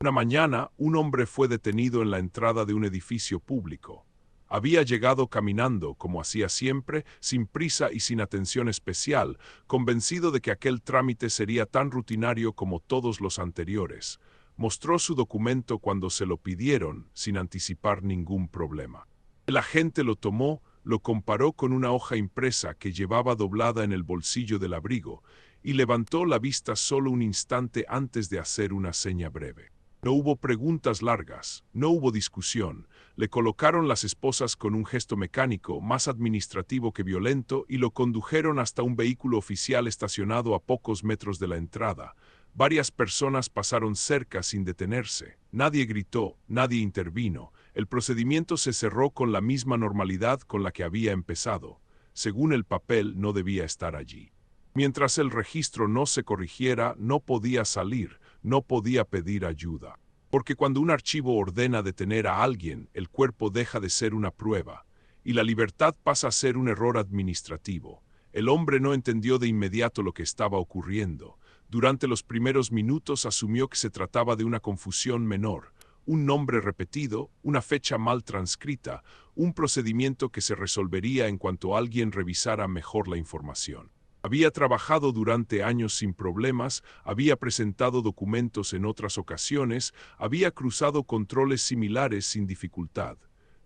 Una mañana, un hombre fue detenido en la entrada de un edificio público. Había llegado caminando, como hacía siempre, sin prisa y sin atención especial, convencido de que aquel trámite sería tan rutinario como todos los anteriores. Mostró su documento cuando se lo pidieron, sin anticipar ningún problema. El agente lo tomó, lo comparó con una hoja impresa que llevaba doblada en el bolsillo del abrigo, y levantó la vista solo un instante antes de hacer una seña breve. No hubo preguntas largas, no hubo discusión. Le colocaron las esposas con un gesto mecánico, más administrativo que violento, y lo condujeron hasta un vehículo oficial estacionado a pocos metros de la entrada. Varias personas pasaron cerca sin detenerse. Nadie gritó, nadie intervino. El procedimiento se cerró con la misma normalidad con la que había empezado. Según el papel, no debía estar allí. Mientras el registro no se corrigiera, no podía salir, no podía pedir ayuda. Porque cuando un archivo ordena detener a alguien, el cuerpo deja de ser una prueba, y la libertad pasa a ser un error administrativo. El hombre no entendió de inmediato lo que estaba ocurriendo. Durante los primeros minutos asumió que se trataba de una confusión menor, un nombre repetido, una fecha mal transcrita, un procedimiento que se resolvería en cuanto alguien revisara mejor la información. Había trabajado durante años sin problemas, había presentado documentos en otras ocasiones, había cruzado controles similares sin dificultad.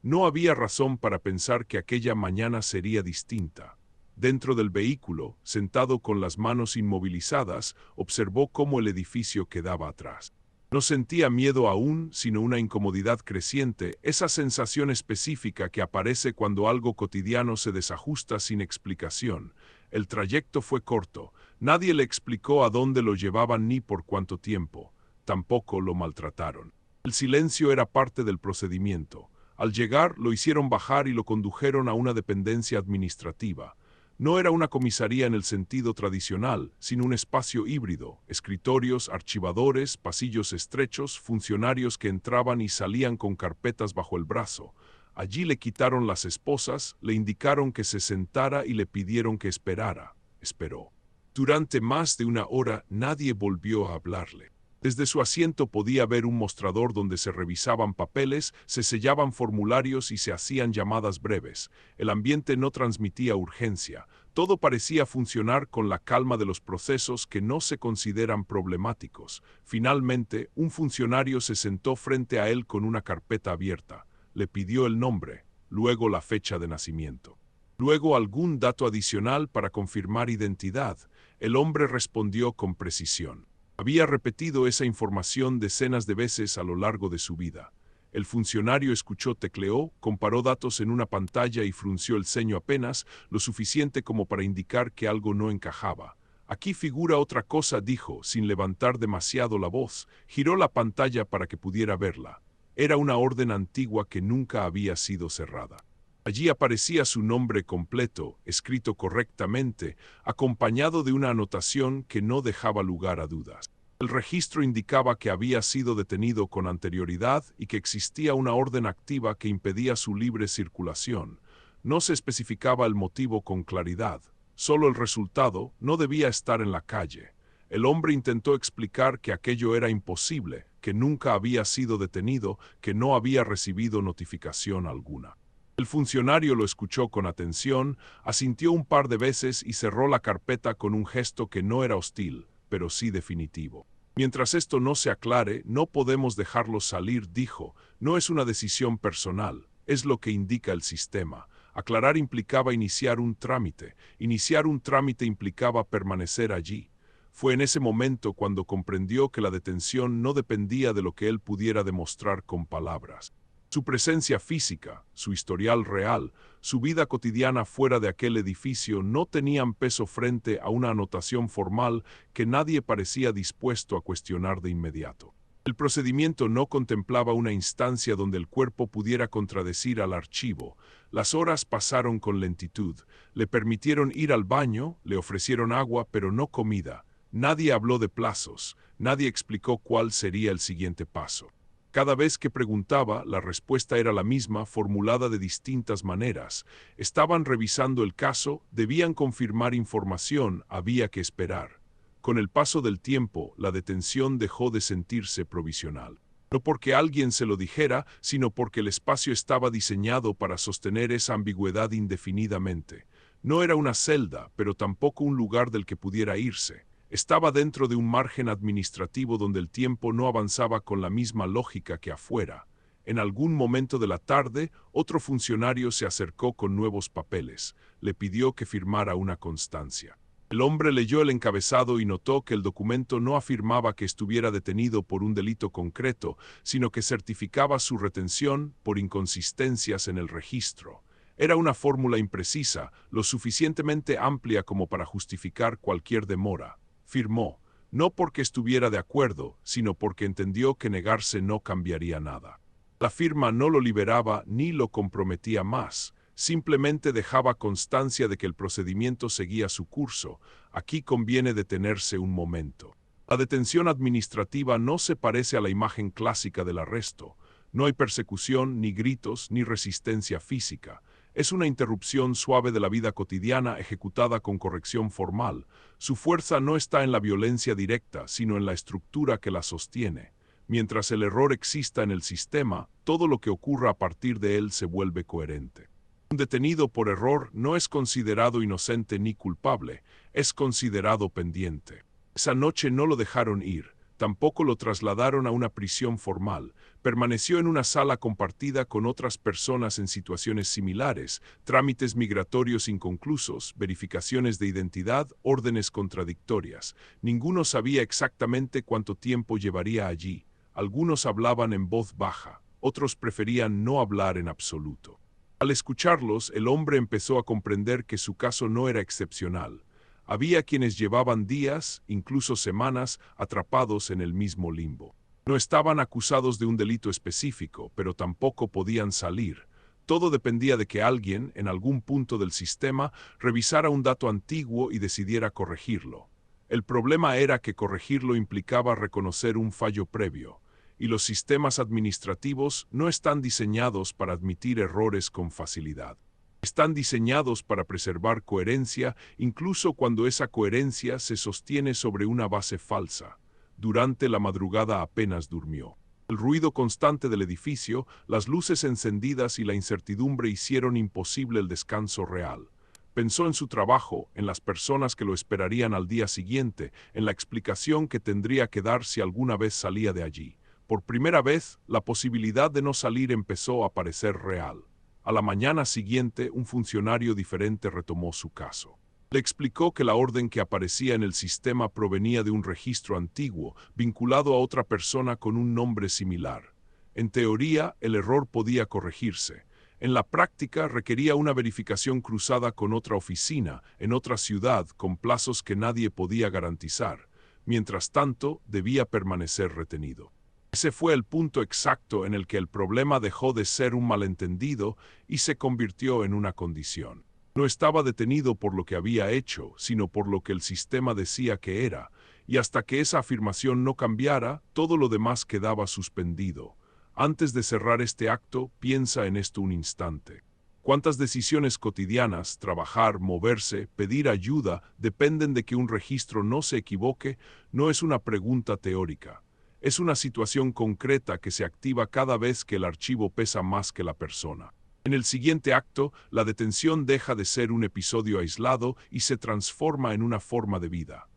No había razón para pensar que aquella mañana sería distinta. Dentro del vehículo, sentado con las manos inmovilizadas, observó cómo el edificio quedaba atrás. No sentía miedo aún, sino una incomodidad creciente, esa sensación específica que aparece cuando algo cotidiano se desajusta sin explicación. El trayecto fue corto. Nadie le explicó a dónde lo llevaban ni por cuánto tiempo. Tampoco lo maltrataron. El silencio era parte del procedimiento. Al llegar, lo hicieron bajar y lo condujeron a una dependencia administrativa. No era una comisaría en el sentido tradicional, sino un espacio híbrido, escritorios, archivadores, pasillos estrechos, funcionarios que entraban y salían con carpetas bajo el brazo. Allí le quitaron las esposas, le indicaron que se sentara y le pidieron que esperara. Esperó. Durante más de una hora nadie volvió a hablarle. Desde su asiento podía ver un mostrador donde se revisaban papeles, se sellaban formularios y se hacían llamadas breves. El ambiente no transmitía urgencia. Todo parecía funcionar con la calma de los procesos que no se consideran problemáticos. Finalmente, un funcionario se sentó frente a él con una carpeta abierta. Le pidió el nombre, luego la fecha de nacimiento. Luego algún dato adicional para confirmar identidad. El hombre respondió con precisión. Había repetido esa información decenas de veces a lo largo de su vida. El funcionario escuchó, tecleó, comparó datos en una pantalla y frunció el ceño apenas, lo suficiente como para indicar que algo no encajaba. Aquí figura otra cosa, dijo, sin levantar demasiado la voz. Giró la pantalla para que pudiera verla. Era una orden antigua que nunca había sido cerrada. Allí aparecía su nombre completo, escrito correctamente, acompañado de una anotación que no dejaba lugar a dudas. El registro indicaba que había sido detenido con anterioridad y que existía una orden activa que impedía su libre circulación. No se especificaba el motivo con claridad, solo el resultado: no debía estar en la calle. El hombre intentó explicar que aquello era imposible, que nunca había sido detenido, que no había recibido notificación alguna. El funcionario lo escuchó con atención, asintió un par de veces y cerró la carpeta con un gesto que no era hostil, pero sí definitivo. Mientras esto no se aclare, no podemos dejarlo salir, dijo. No es una decisión personal, es lo que indica el sistema. Aclarar implicaba iniciar un trámite. Iniciar un trámite implicaba permanecer allí. Fue en ese momento cuando comprendió que la detención no dependía de lo que él pudiera demostrar con palabras. Su presencia física, su historial real, su vida cotidiana fuera de aquel edificio no tenían peso frente a una anotación formal que nadie parecía dispuesto a cuestionar de inmediato. El procedimiento no contemplaba una instancia donde el cuerpo pudiera contradecir al archivo. Las horas pasaron con lentitud. Le permitieron ir al baño, le ofrecieron agua, pero no comida. Nadie habló de plazos, nadie explicó cuál sería el siguiente paso. Cada vez que preguntaba, la respuesta era la misma, formulada de distintas maneras. Estaban revisando el caso, debían confirmar información, había que esperar. Con el paso del tiempo, la detención dejó de sentirse provisional. No porque alguien se lo dijera, sino porque el espacio estaba diseñado para sostener esa ambigüedad indefinidamente. No era una celda, pero tampoco un lugar del que pudiera irse. Estaba dentro de un margen administrativo donde el tiempo no avanzaba con la misma lógica que afuera. En algún momento de la tarde, otro funcionario se acercó con nuevos papeles. Le pidió que firmara una constancia. El hombre leyó el encabezado y notó que el documento no afirmaba que estuviera detenido por un delito concreto, sino que certificaba su retención por inconsistencias en el registro. Era una fórmula imprecisa, lo suficientemente amplia como para justificar cualquier demora. Firmó, no porque estuviera de acuerdo, sino porque entendió que negarse no cambiaría nada. La firma no lo liberaba ni lo comprometía más. Simplemente dejaba constancia de que el procedimiento seguía su curso. Aquí conviene detenerse un momento. La detención administrativa no se parece a la imagen clásica del arresto. No hay persecución, ni gritos, ni resistencia física. Es una interrupción suave de la vida cotidiana ejecutada con corrección formal. Su fuerza no está en la violencia directa, sino en la estructura que la sostiene. Mientras el error exista en el sistema, todo lo que ocurra a partir de él se vuelve coherente. Un detenido por error no es considerado inocente ni culpable, es considerado pendiente. Esa noche no lo dejaron ir, tampoco lo trasladaron a una prisión formal. Permaneció en una sala compartida con otras personas en situaciones similares, trámites migratorios inconclusos, verificaciones de identidad, órdenes contradictorias. Ninguno sabía exactamente cuánto tiempo llevaría allí. Algunos hablaban en voz baja, otros preferían no hablar en absoluto. Al escucharlos, el hombre empezó a comprender que su caso no era excepcional. Había quienes llevaban días, incluso semanas, atrapados en el mismo limbo. No estaban acusados de un delito específico, pero tampoco podían salir. Todo dependía de que alguien, en algún punto del sistema, revisara un dato antiguo y decidiera corregirlo. El problema era que corregirlo implicaba reconocer un fallo previo. Y los sistemas administrativos no están diseñados para admitir errores con facilidad. Están diseñados para preservar coherencia, incluso cuando esa coherencia se sostiene sobre una base falsa. Durante la madrugada apenas durmió. El ruido constante del edificio, las luces encendidas y la incertidumbre hicieron imposible el descanso real. Pensó en su trabajo, en las personas que lo esperarían al día siguiente, en la explicación que tendría que dar si alguna vez salía de allí. Por primera vez, la posibilidad de no salir empezó a parecer real. A la mañana siguiente, un funcionario diferente retomó su caso. Le explicó que la orden que aparecía en el sistema provenía de un registro antiguo, vinculado a otra persona con un nombre similar. En teoría, el error podía corregirse. En la práctica, requería una verificación cruzada con otra oficina, en otra ciudad, con plazos que nadie podía garantizar. Mientras tanto, debía permanecer retenido. Ese fue el punto exacto en el que el problema dejó de ser un malentendido y se convirtió en una condición. No estaba detenido por lo que había hecho, sino por lo que el sistema decía que era, y hasta que esa afirmación no cambiara, todo lo demás quedaba suspendido. Antes de cerrar este acto, piensa en esto un instante. ¿Cuántas decisiones cotidianas, trabajar, moverse, pedir ayuda, dependen de que un registro no se equivoque? No es una pregunta teórica. Es una situación concreta que se activa cada vez que el archivo pesa más que la persona. En el siguiente acto, la detención deja de ser un episodio aislado y se transforma en una forma de vida.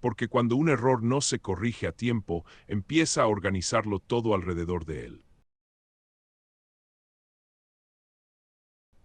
Porque cuando un error no se corrige a tiempo, empieza a organizarlo todo alrededor de él.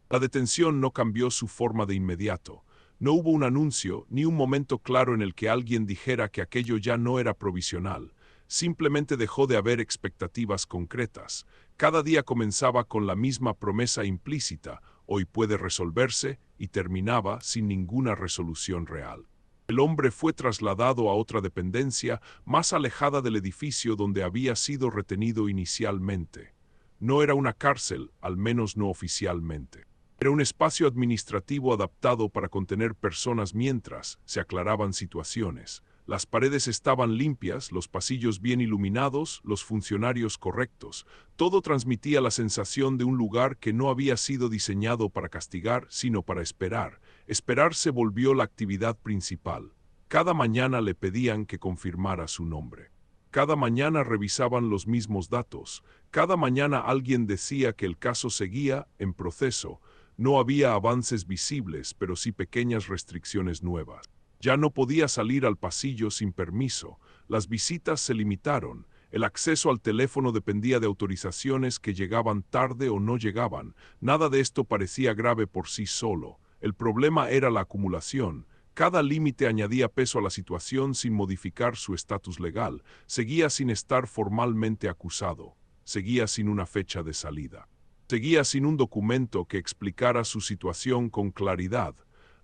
La detención no cambió su forma de inmediato. No hubo un anuncio ni un momento claro en el que alguien dijera que aquello ya no era provisional. Simplemente dejó de haber expectativas concretas. Cada día comenzaba con la misma promesa implícita, hoy puede resolverse, y terminaba sin ninguna resolución real. El hombre fue trasladado a otra dependencia, más alejada del edificio donde había sido retenido inicialmente. No era una cárcel, al menos no oficialmente. Era un espacio administrativo adaptado para contener personas mientras se aclaraban situaciones. Las paredes estaban limpias, los pasillos bien iluminados, los funcionarios correctos. Todo transmitía la sensación de un lugar que no había sido diseñado para castigar, sino para esperar. Esperar se volvió la actividad principal. Cada mañana le pedían que confirmara su nombre. Cada mañana revisaban los mismos datos. Cada mañana alguien decía que el caso seguía en proceso. No había avances visibles, pero sí pequeñas restricciones nuevas. Ya no podía salir al pasillo sin permiso. Las visitas se limitaron. El acceso al teléfono dependía de autorizaciones que llegaban tarde o no llegaban. Nada de esto parecía grave por sí solo. El problema era la acumulación. Cada límite añadía peso a la situación sin modificar su estatus legal. Seguía sin estar formalmente acusado. Seguía sin una fecha de salida. Seguía sin un documento que explicara su situación con claridad.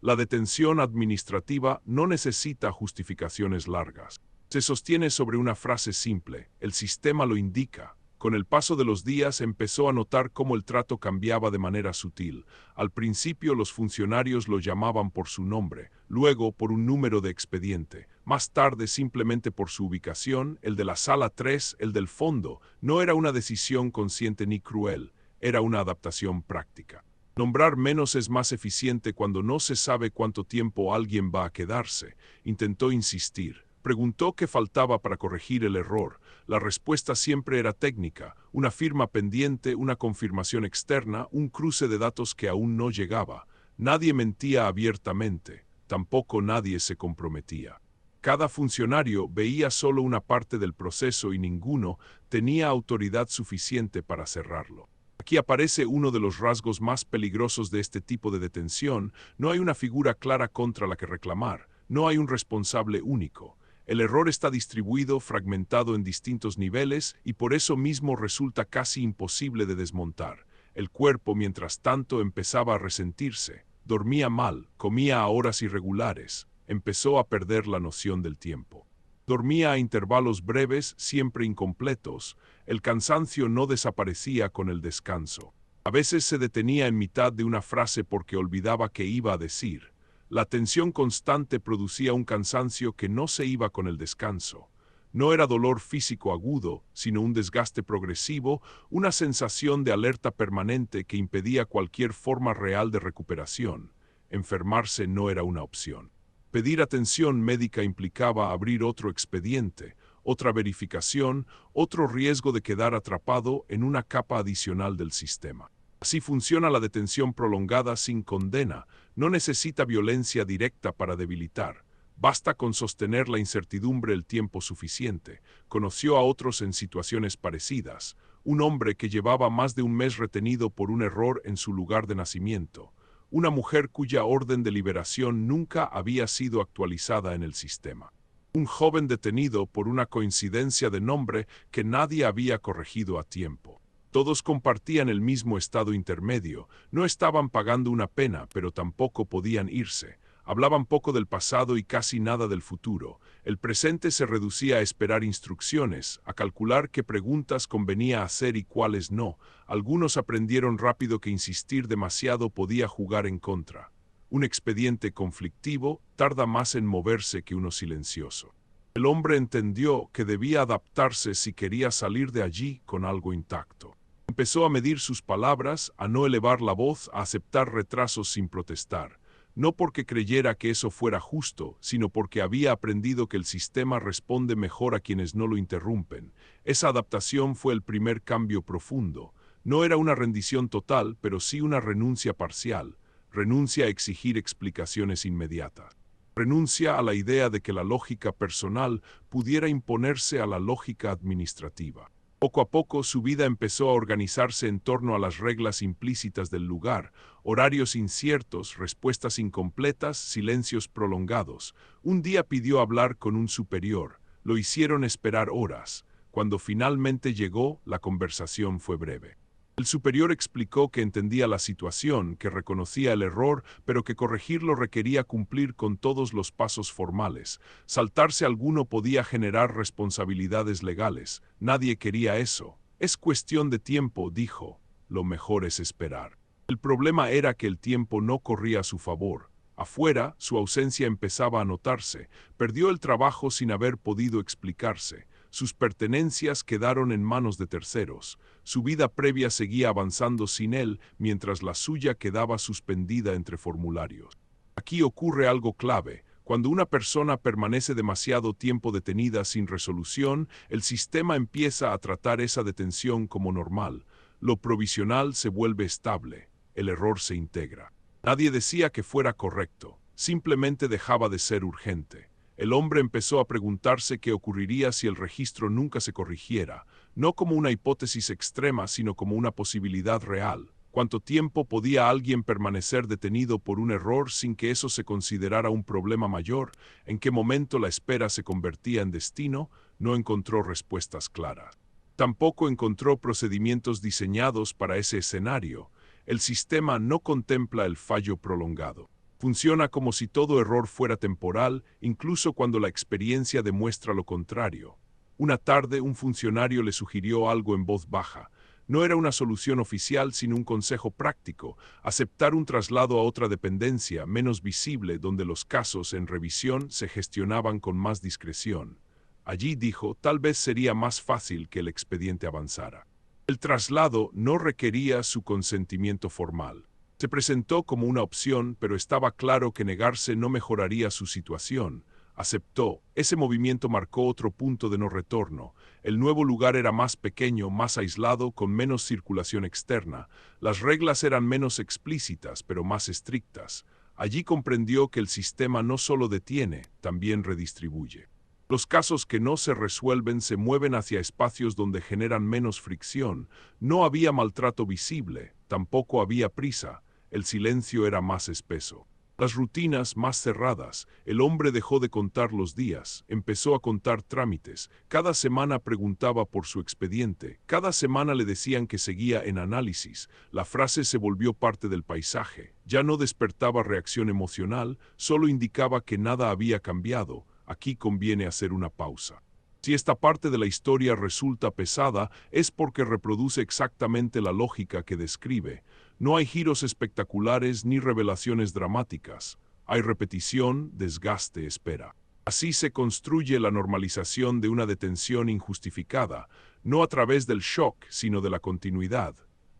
La detención administrativa no necesita justificaciones largas. Se sostiene sobre una frase simple: el sistema lo indica. Con el paso de los días empezó a notar cómo el trato cambiaba de manera sutil. Al principio los funcionarios lo llamaban por su nombre, luego por un número de expediente, más tarde simplemente por su ubicación, el de la sala 3, el del fondo. No era una decisión consciente ni cruel, era una adaptación práctica. Nombrar menos es más eficiente cuando no se sabe cuánto tiempo alguien va a quedarse. Intentó insistir. Preguntó qué faltaba para corregir el error. La respuesta siempre era técnica: una firma pendiente, una confirmación externa, un cruce de datos que aún no llegaba. Nadie mentía abiertamente, tampoco nadie se comprometía. Cada funcionario veía solo una parte del proceso y ninguno tenía autoridad suficiente para cerrarlo. Aquí aparece uno de los rasgos más peligrosos de este tipo de detención. No hay una figura clara contra la que reclamar, no hay un responsable único. El error está distribuido, fragmentado en distintos niveles, y por eso mismo resulta casi imposible de desmontar. El cuerpo, mientras tanto, empezaba a resentirse. Dormía mal, comía a horas irregulares, empezó a perder la noción del tiempo. Dormía a intervalos breves, siempre incompletos. El cansancio no desaparecía con el descanso. A veces se detenía en mitad de una frase porque olvidaba qué iba a decir. La tensión constante producía un cansancio que no se iba con el descanso. No era dolor físico agudo, sino un desgaste progresivo, una sensación de alerta permanente que impedía cualquier forma real de recuperación. Enfermarse no era una opción. Pedir atención médica implicaba abrir otro expediente, otra verificación, otro riesgo de quedar atrapado en una capa adicional del sistema. Así funciona la detención prolongada sin condena. No necesita violencia directa para debilitar. Basta con sostener la incertidumbre el tiempo suficiente. Conoció a otros en situaciones parecidas. Un hombre que llevaba más de un mes retenido por un error en su lugar de nacimiento. Una mujer cuya orden de liberación nunca había sido actualizada en el sistema. Un joven detenido por una coincidencia de nombre que nadie había corregido a tiempo. Todos compartían el mismo estado intermedio. No estaban pagando una pena, pero tampoco podían irse. Hablaban poco del pasado y casi nada del futuro. El presente se reducía a esperar instrucciones, a calcular qué preguntas convenía hacer y cuáles no. Algunos aprendieron rápido que insistir demasiado podía jugar en contra. Un expediente conflictivo tarda más en moverse que uno silencioso. El hombre entendió que debía adaptarse si quería salir de allí con algo intacto. Empezó a medir sus palabras, a no elevar la voz, a aceptar retrasos sin protestar. No porque creyera que eso fuera justo, sino porque había aprendido que el sistema responde mejor a quienes no lo interrumpen. Esa adaptación fue el primer cambio profundo. No era una rendición total, pero sí una renuncia parcial. Renuncia a exigir explicaciones inmediatas. Renuncia a la idea de que la lógica personal pudiera imponerse a la lógica administrativa. Poco a poco su vida empezó a organizarse en torno a las reglas implícitas del lugar: horarios inciertos, respuestas incompletas, silencios prolongados. Un día pidió hablar con un superior. Lo hicieron esperar horas. Cuando finalmente llegó, la conversación fue breve. El superior explicó que entendía la situación, que reconocía el error, pero que corregirlo requería cumplir con todos los pasos formales. Saltarse alguno podía generar responsabilidades legales. Nadie quería eso. Es cuestión de tiempo, dijo. Lo mejor es esperar. El problema era que el tiempo no corría a su favor. Afuera, su ausencia empezaba a notarse. Perdió el trabajo sin haber podido explicarse. Sus pertenencias quedaron en manos de terceros. Su vida previa seguía avanzando sin él, mientras la suya quedaba suspendida entre formularios. Aquí ocurre algo clave. Cuando una persona permanece demasiado tiempo detenida sin resolución, el sistema empieza a tratar esa detención como normal. Lo provisional se vuelve estable, el error se integra. Nadie decía que fuera correcto, simplemente dejaba de ser urgente. El hombre empezó a preguntarse qué ocurriría si el registro nunca se corrigiera, no como una hipótesis extrema, sino como una posibilidad real. ¿Cuánto tiempo podía alguien permanecer detenido por un error sin que eso se considerara un problema mayor? ¿En qué momento la espera se convertía en destino? No encontró respuestas claras. Tampoco encontró procedimientos diseñados para ese escenario. El sistema no contempla el fallo prolongado. Funciona como si todo error fuera temporal, incluso cuando la experiencia demuestra lo contrario. Una tarde, un funcionario le sugirió algo en voz baja. No era una solución oficial, sino un consejo práctico: aceptar un traslado a otra dependencia, menos visible, donde los casos en revisión se gestionaban con más discreción. Allí, dijo, tal vez sería más fácil que el expediente avanzara. El traslado no requería su consentimiento formal. Se presentó como una opción, pero estaba claro que negarse no mejoraría su situación. Aceptó. Ese movimiento marcó otro punto de no retorno. El nuevo lugar era más pequeño, más aislado, con menos circulación externa. Las reglas eran menos explícitas, pero más estrictas. Allí comprendió que el sistema no solo detiene, también redistribuye. Los casos que no se resuelven se mueven hacia espacios donde generan menos fricción. No había maltrato visible, tampoco había prisa. El silencio era más espeso. Las rutinas más cerradas. El hombre dejó de contar los días, empezó a contar trámites. Cada semana preguntaba por su expediente. Cada semana le decían que seguía en análisis. La frase se volvió parte del paisaje. Ya no despertaba reacción emocional, solo indicaba que nada había cambiado. Aquí conviene hacer una pausa. Si esta parte de la historia resulta pesada, es porque reproduce exactamente la lógica que describe. No hay giros espectaculares ni revelaciones dramáticas. Hay repetición, desgaste, espera. Así se construye la normalización de una detención injustificada, no a través del shock, sino de la continuidad.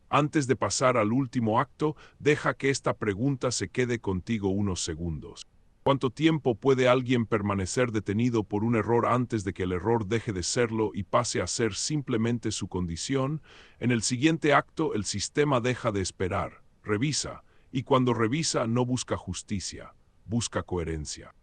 Antes de pasar al último acto, deja que esta pregunta se quede contigo unos segundos. ¿Cuánto tiempo puede alguien permanecer detenido por un error antes de que el error deje de serlo y pase a ser simplemente su condición? En el siguiente acto, el sistema deja de esperar, revisa, y cuando revisa no busca justicia, busca coherencia.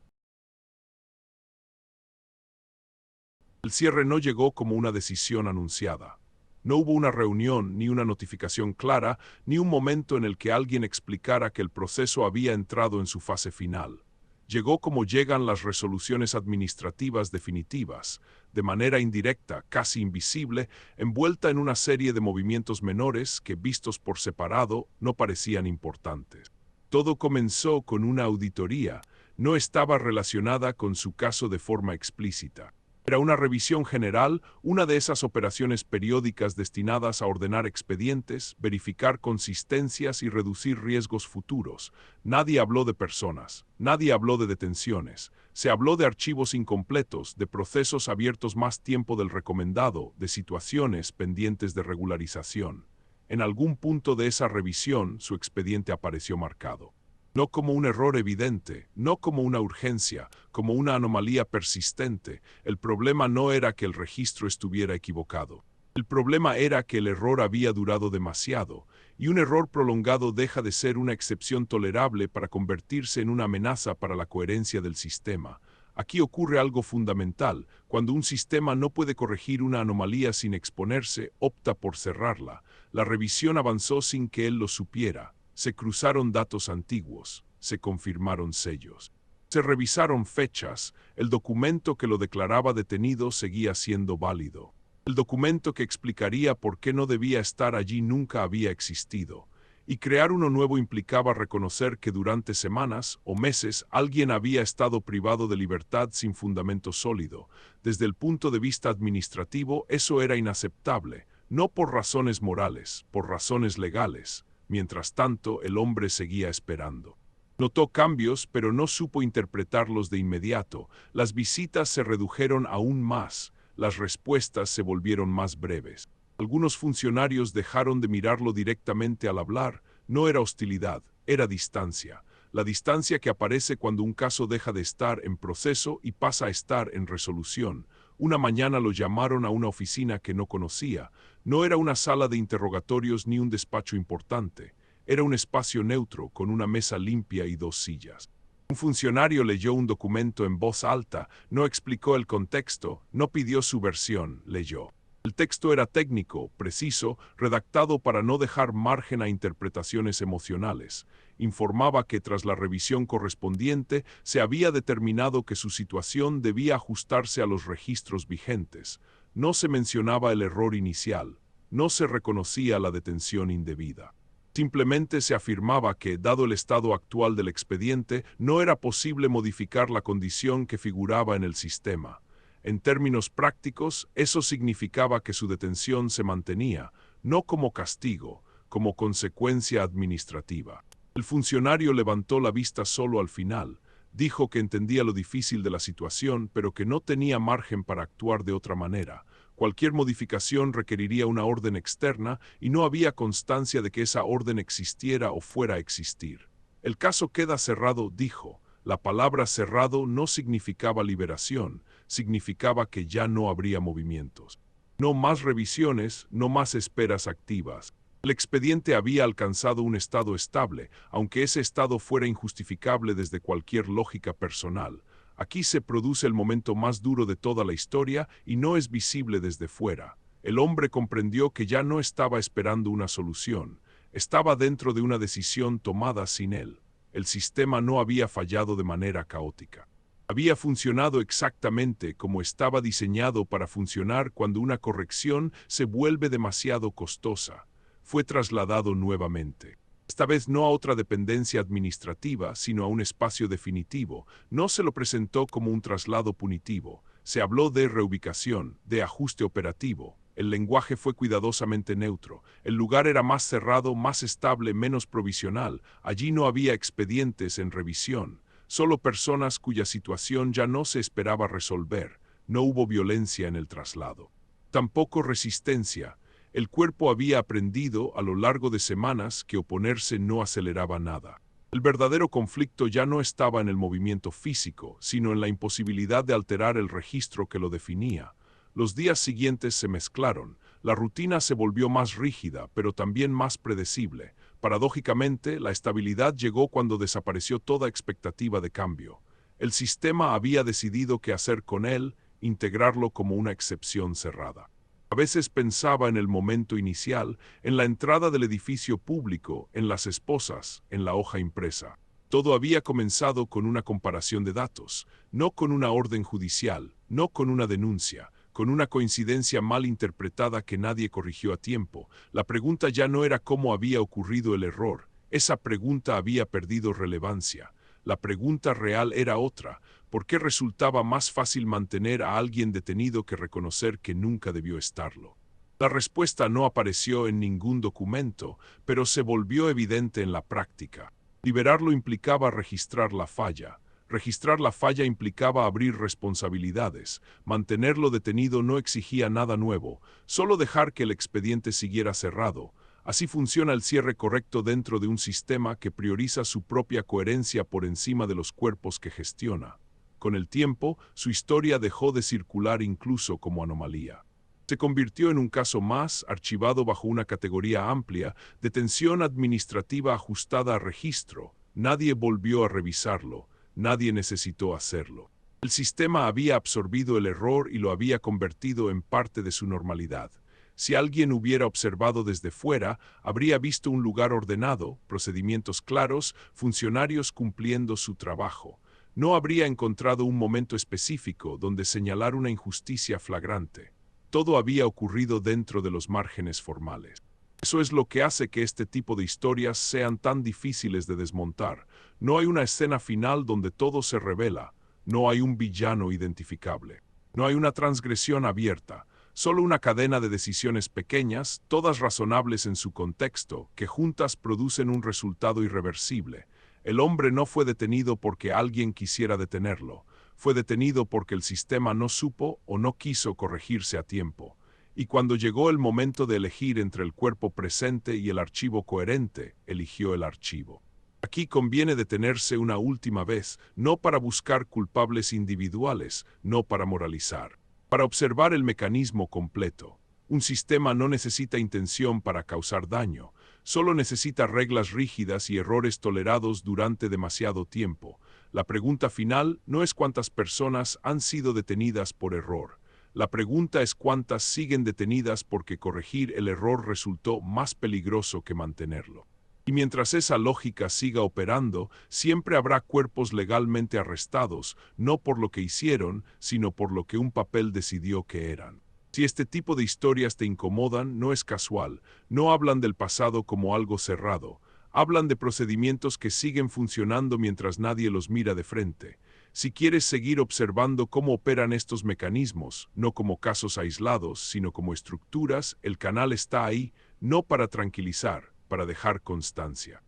El cierre no llegó como una decisión anunciada. No hubo una reunión, ni una notificación clara, ni un momento en el que alguien explicara que el proceso había entrado en su fase final. Llegó como llegan las resoluciones administrativas definitivas, de manera indirecta, casi invisible, envuelta en una serie de movimientos menores que, vistos por separado, no parecían importantes. Todo comenzó con una auditoría. No estaba relacionada con su caso de forma explícita. Era una revisión general, una de esas operaciones periódicas destinadas a ordenar expedientes, verificar consistencias y reducir riesgos futuros. Nadie habló de personas, nadie habló de detenciones. Se habló de archivos incompletos, de procesos abiertos más tiempo del recomendado, de situaciones pendientes de regularización. En algún punto de esa revisión, su expediente apareció marcado. No como un error evidente, no como una urgencia, como una anomalía persistente. El problema no era que el registro estuviera equivocado. El problema era que el error había durado demasiado, y un error prolongado deja de ser una excepción tolerable para convertirse en una amenaza para la coherencia del sistema. Aquí ocurre algo fundamental. Cuando un sistema no puede corregir una anomalía sin exponerse, opta por cerrarla. La revisión avanzó sin que él lo supiera. Se cruzaron datos antiguos, se confirmaron sellos. Se revisaron fechas, el documento que lo declaraba detenido seguía siendo válido. El documento que explicaría por qué no debía estar allí nunca había existido. Y crear uno nuevo implicaba reconocer que durante semanas o meses alguien había estado privado de libertad sin fundamento sólido. Desde el punto de vista administrativo, eso era inaceptable, no por razones morales, por razones legales. Mientras tanto, el hombre seguía esperando. Notó cambios, pero no supo interpretarlos de inmediato. Las visitas se redujeron aún más. Las respuestas se volvieron más breves. Algunos funcionarios dejaron de mirarlo directamente al hablar. No era hostilidad, era distancia. la distancia que aparece cuando un caso deja de estar en proceso y pasa a estar en resolución. Una mañana lo llamaron a una oficina que no conocía. No era una sala de interrogatorios ni un despacho importante. Era un espacio neutro, con una mesa limpia y 2 sillas. Un funcionario leyó un documento en voz alta, no explicó el contexto, no pidió su versión, leyó. El texto era técnico, preciso, redactado para no dejar margen a interpretaciones emocionales. Informaba que tras la revisión correspondiente se había determinado que su situación debía ajustarse a los registros vigentes. No se mencionaba el error inicial, no se reconocía la detención indebida. Simplemente se afirmaba que, dado el estado actual del expediente, no era posible modificar la condición que figuraba en el sistema. En términos prácticos, eso significaba que su detención se mantenía, no como castigo, como consecuencia administrativa. El funcionario levantó la vista solo al final. Dijo que entendía lo difícil de la situación, pero que no tenía margen para actuar de otra manera. Cualquier modificación requeriría una orden externa y no había constancia de que esa orden existiera o fuera a existir. El caso queda cerrado, dijo. La palabra cerrado no significaba liberación, significaba que ya no habría movimientos. No más revisiones, no más esperas activas. El expediente había alcanzado un estado estable, aunque ese estado fuera injustificable desde cualquier lógica personal. Aquí se produce el momento más duro de toda la historia y no es visible desde fuera. El hombre comprendió que ya no estaba esperando una solución, estaba dentro de una decisión tomada sin él. El sistema no había fallado de manera caótica. Había funcionado exactamente como estaba diseñado para funcionar cuando una corrección se vuelve demasiado costosa. Fue trasladado nuevamente. Esta vez no a otra dependencia administrativa, sino a un espacio definitivo. No se lo presentó como un traslado punitivo. Se habló de reubicación, de ajuste operativo. El lenguaje fue cuidadosamente neutro. El lugar era más cerrado, más estable, menos provisional. Allí no había expedientes en revisión. Solo personas cuya situación ya no se esperaba resolver. No hubo violencia en el traslado. Tampoco resistencia. El cuerpo había aprendido a lo largo de semanas que oponerse no aceleraba nada. El verdadero conflicto ya no estaba en el movimiento físico, sino en la imposibilidad de alterar el registro que lo definía. Los días siguientes se mezclaron. La rutina se volvió más rígida, pero también más predecible. Paradójicamente, la estabilidad llegó cuando desapareció toda expectativa de cambio. El sistema había decidido qué hacer con él, integrarlo como una excepción cerrada. A veces pensaba en el momento inicial, en la entrada del edificio público, en las esposas, en la hoja impresa. Todo había comenzado con una comparación de datos, no con una orden judicial, no con una denuncia, con una coincidencia mal interpretada que nadie corrigió a tiempo. La pregunta ya no era cómo había ocurrido el error. Esa pregunta había perdido relevancia. La pregunta real era otra. ¿Por qué resultaba más fácil mantener a alguien detenido que reconocer que nunca debió estarlo? La respuesta no apareció en ningún documento, pero se volvió evidente en la práctica. Liberarlo implicaba registrar la falla. Registrar la falla implicaba abrir responsabilidades. Mantenerlo detenido no exigía nada nuevo, solo dejar que el expediente siguiera cerrado. Así funciona el cierre correcto dentro de un sistema que prioriza su propia coherencia por encima de los cuerpos que gestiona. Con el tiempo, su historia dejó de circular incluso como anomalía. Se convirtió en un caso más, archivado bajo una categoría amplia, detención administrativa ajustada a registro. Nadie volvió a revisarlo, nadie necesitó hacerlo. El sistema había absorbido el error y lo había convertido en parte de su normalidad. Si alguien hubiera observado desde fuera, habría visto un lugar ordenado, procedimientos claros, funcionarios cumpliendo su trabajo. No habría encontrado un momento específico donde señalar una injusticia flagrante. Todo había ocurrido dentro de los márgenes formales. Eso es lo que hace que este tipo de historias sean tan difíciles de desmontar. No hay una escena final donde todo se revela. No hay un villano identificable. No hay una transgresión abierta. Solo una cadena de decisiones pequeñas, todas razonables en su contexto, que juntas producen un resultado irreversible. El hombre no fue detenido porque alguien quisiera detenerlo. Fue detenido porque el sistema no supo o no quiso corregirse a tiempo. Y cuando llegó el momento de elegir entre el cuerpo presente y el archivo coherente, eligió el archivo. Aquí conviene detenerse una última vez, no para buscar culpables individuales, no para moralizar, para observar el mecanismo completo. Un sistema no necesita intención para causar daño, solo necesita reglas rígidas y errores tolerados durante demasiado tiempo. La pregunta final no es cuántas personas han sido detenidas por error. La pregunta es cuántas siguen detenidas porque corregir el error resultó más peligroso que mantenerlo. Y mientras esa lógica siga operando, siempre habrá cuerpos legalmente arrestados, no por lo que hicieron, sino por lo que un papel decidió que eran. Si este tipo de historias te incomodan, no es casual, no hablan del pasado como algo cerrado, hablan de procedimientos que siguen funcionando mientras nadie los mira de frente. Si quieres seguir observando cómo operan estos mecanismos, no como casos aislados, sino como estructuras, el canal está ahí, no para tranquilizar, para dejar constancia.